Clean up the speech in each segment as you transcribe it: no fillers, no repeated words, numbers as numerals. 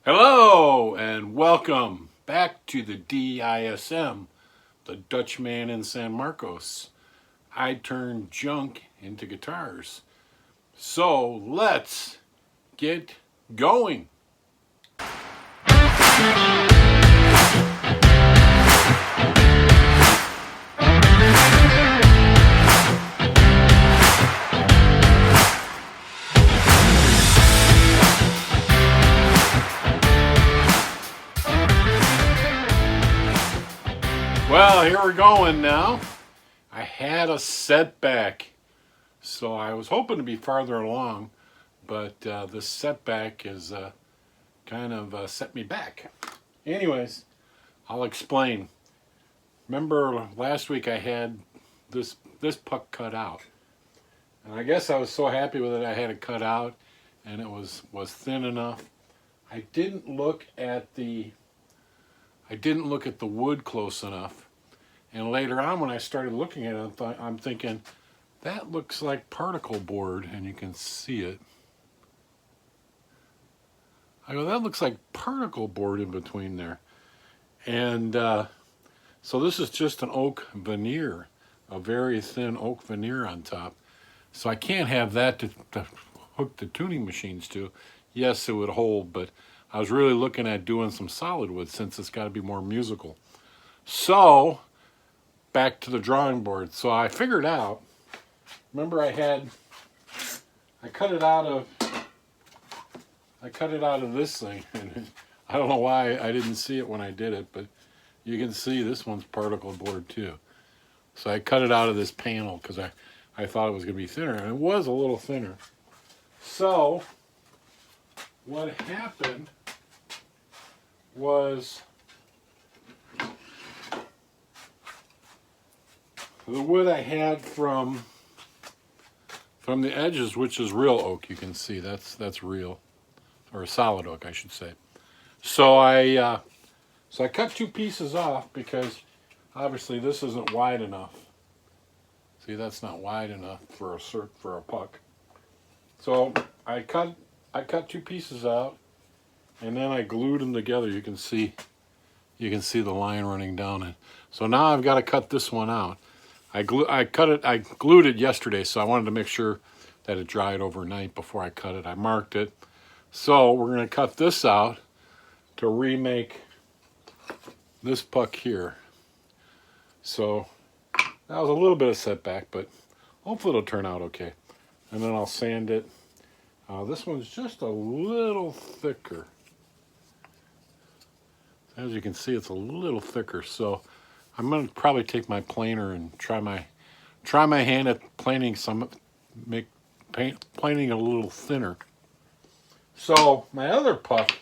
Hello and welcome back to the DISM, the Dutchman in San Marcos. I turn junk into guitars. So let's get going. Well, here we're going now. I had a setback, so I was hoping to be farther along, but this setback has kind of set me back. Anyways, I'll explain. Remember last week I had this puck cut out, and I guess I was so happy with it I had it cut out, and it was thin enough. I didn't look at the wood close enough, and later on when I started looking at it, I'm thinking that looks like particle board, and you can see it. I go, that looks like particle board in between there, and so this is just an oak veneer, a very thin oak veneer on top. So I can't have that to hook the tuning machines to. Yes, it would hold, but I was really looking at doing some solid wood since it's got to be more musical. So back to the drawing board. So I figured out, remember I cut it out of this thing, and I don't know why I didn't see it when I did it, but you can see this one's particle board too. So I cut it out of this panel because I thought it was going to be thinner, and it was a little thinner. So what happened was the wood I had from the edges, which is real oak, you can see that's real, or solid oak I should say. So I cut two pieces off because obviously this isn't wide enough. See, that's not wide enough for a puck. So I cut two pieces out, and then I glued them together. You can see the line running down it. So now I've got to cut this one out. I glued it yesterday, so I wanted to make sure that it dried overnight before I cut it. I marked it. So we're going to cut this out to remake this puck here. So that was a little bit of setback, but hopefully it'll turn out okay. And then I'll sand it. This one's just a little thicker. As you can see, it's a little thicker. So I'm going to probably take my planer and try my hand at planing planing a little thinner. So my other puck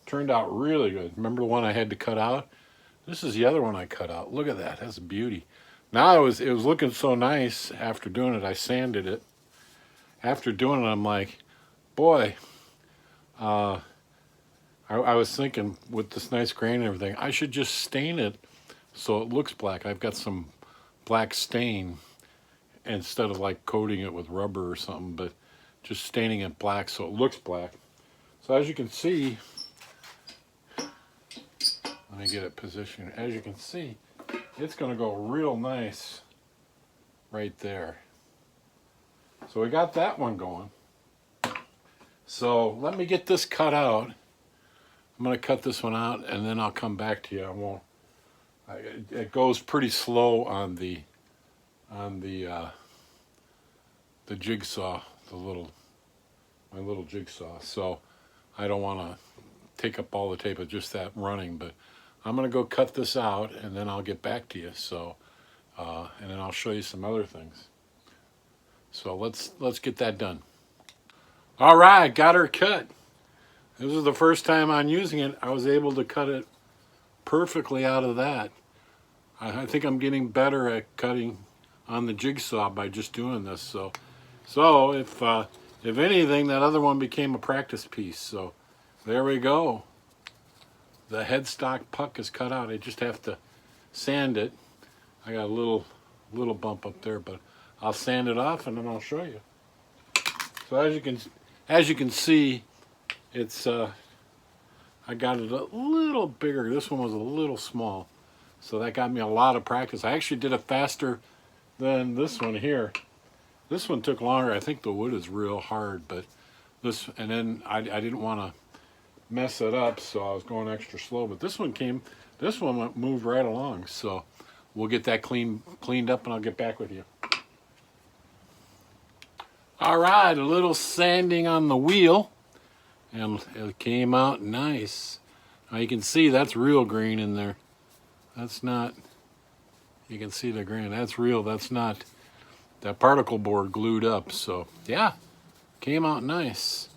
turned out really good. Remember the one I had to cut out? This is the other one I cut out. Look at that. That's a beauty. Now it was looking so nice after doing it. I sanded it. After doing it, I'm like, boy, I was thinking with this nice grain and everything, I should just stain it so it looks black. I've got some black stain instead of like coating it with rubber or something, but just staining it black so it looks black. So as you can see, let me get it positioned. As you can see, it's going to go real nice right there. So we got that one going. So let me get this cut out. I'm going to cut this one out, and then I'll come back to you. It goes pretty slow on the jigsaw, my little jigsaw. So I don't want to take up all the tape of just that running, but I'm going to go cut this out, and then I'll get back to you. So, and then I'll show you some other things. So let's get that done. All right, got her cut. This is the first time I'm using it. I was able to cut it perfectly out of that. I think I'm getting better at cutting on the jigsaw by just doing this. So if anything, that other one became a practice piece. So there we go. The headstock puck is cut out. I just have to sand it. I got a little bump up there, but I'll sand it off and then I'll show you. So as you can see, it's I got it a little bigger. This one was a little small. So that got me a lot of practice. I actually did it faster than this one here. This one took longer. I think the wood is real hard, but and then I didn't want to mess it up, so I was going extra slow. But this one moved right along. So we'll get that cleaned up and I'll get back with you. All right, a little sanding on the wheel, and it came out nice. Now you can see that's real green in there. That's not, you can see the grain. That's real. That's not that particle board glued up. So yeah, came out nice.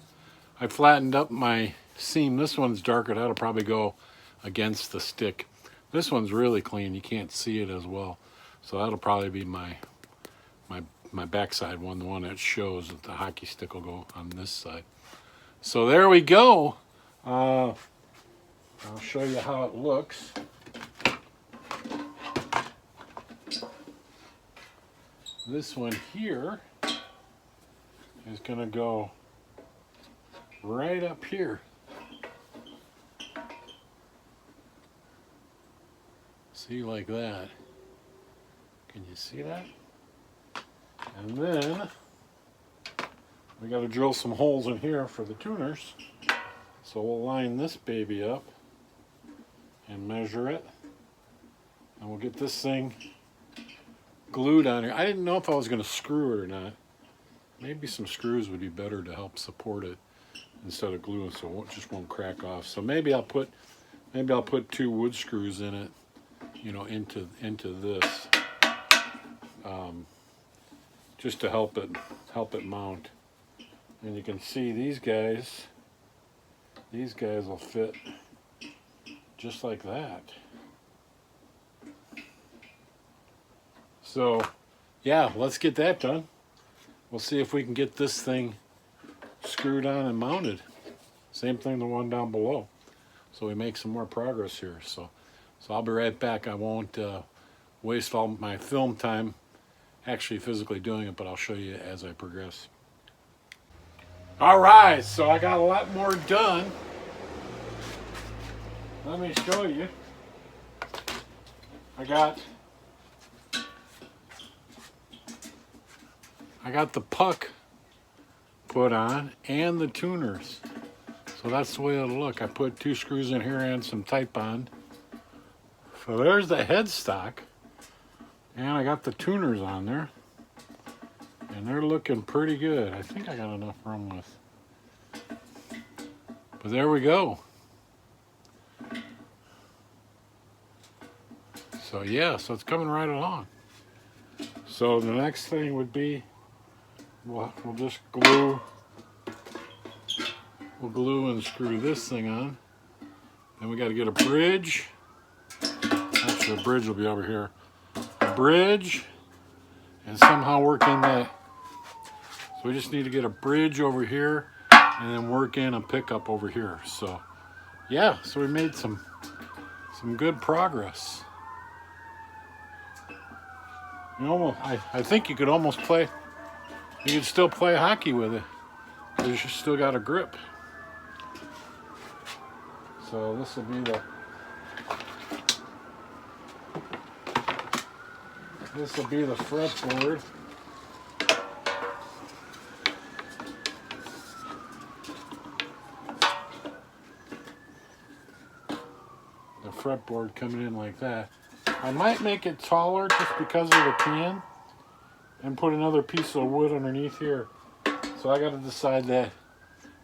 I flattened up my seam. This one's darker. That'll probably go against the stick. This one's really clean. You can't see it as well. So that'll probably be my backside one, the one that shows that the hockey stick will go on this side. So there we go. I'll show you how it looks. This one here is going to go right up here. See, like that. Can you see that? And then we got to drill some holes in here for the tuners. So we'll line this baby up and measure it. And we'll get this thing glued on here. I didn't know if I was going to screw it or not. Maybe some screws would be better to help support it instead of gluing, so it just won't crack off. So maybe I'll put 2 wood screws in it, you know, into this, just to help it mount. And you can see these guys will fit just like that. So yeah, let's get that done. We'll see if we can get this thing screwed on and mounted. Same thing the one down below. So we make some more progress here. So I'll be right back. I won't waste all my film time actually physically doing it, but I'll show you as I progress. All right, so I got a lot more done. Let me show you. I got the puck put on and the tuners. So that's the way it'll look. I put 2 screws in here and some tight bond. So there's the headstock. And I got the tuners on there. And they're looking pretty good. I think I got enough room with. But there we go. So yeah, so it's coming right along. So the next thing would be we'll just glue and screw this thing on. Then we got to get a bridge. Actually, the bridge will be over here. A bridge, and somehow work in that. So we just need to get a bridge over here, and then work in a pickup over here. So yeah, so we made some good progress. You know, I think you could almost play. You could still play hockey with it, because you still got a grip. So this will be the fretboard. The fretboard coming in like that. I might make it taller just because of the can, and put another piece of wood underneath here. So I got to decide that.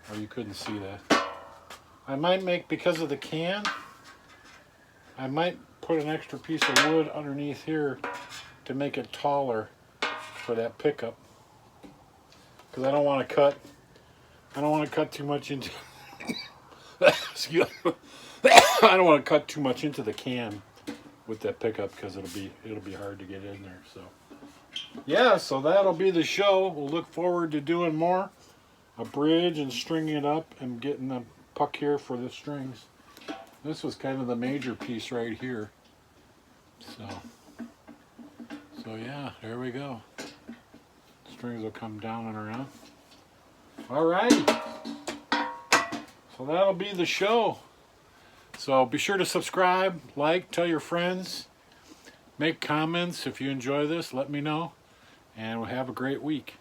Oh, you couldn't see that. I might make, because of the can, I might put an extra piece of wood underneath here to make it taller for that pickup. Because I don't want to cut too much into excuse me. I don't want to cut too much into the can with that pickup, because it'll be hard to get in there. So yeah, so that'll be the show. We'll look forward to doing more. A bridge and stringing it up and getting the puck here for the strings. This was kind of the major piece right here. So yeah, there we go. Strings will come down and around. All right. So that'll be the show. So be sure to subscribe, like, tell your friends, make comments if you enjoy this, let me know, and we'll have a great week.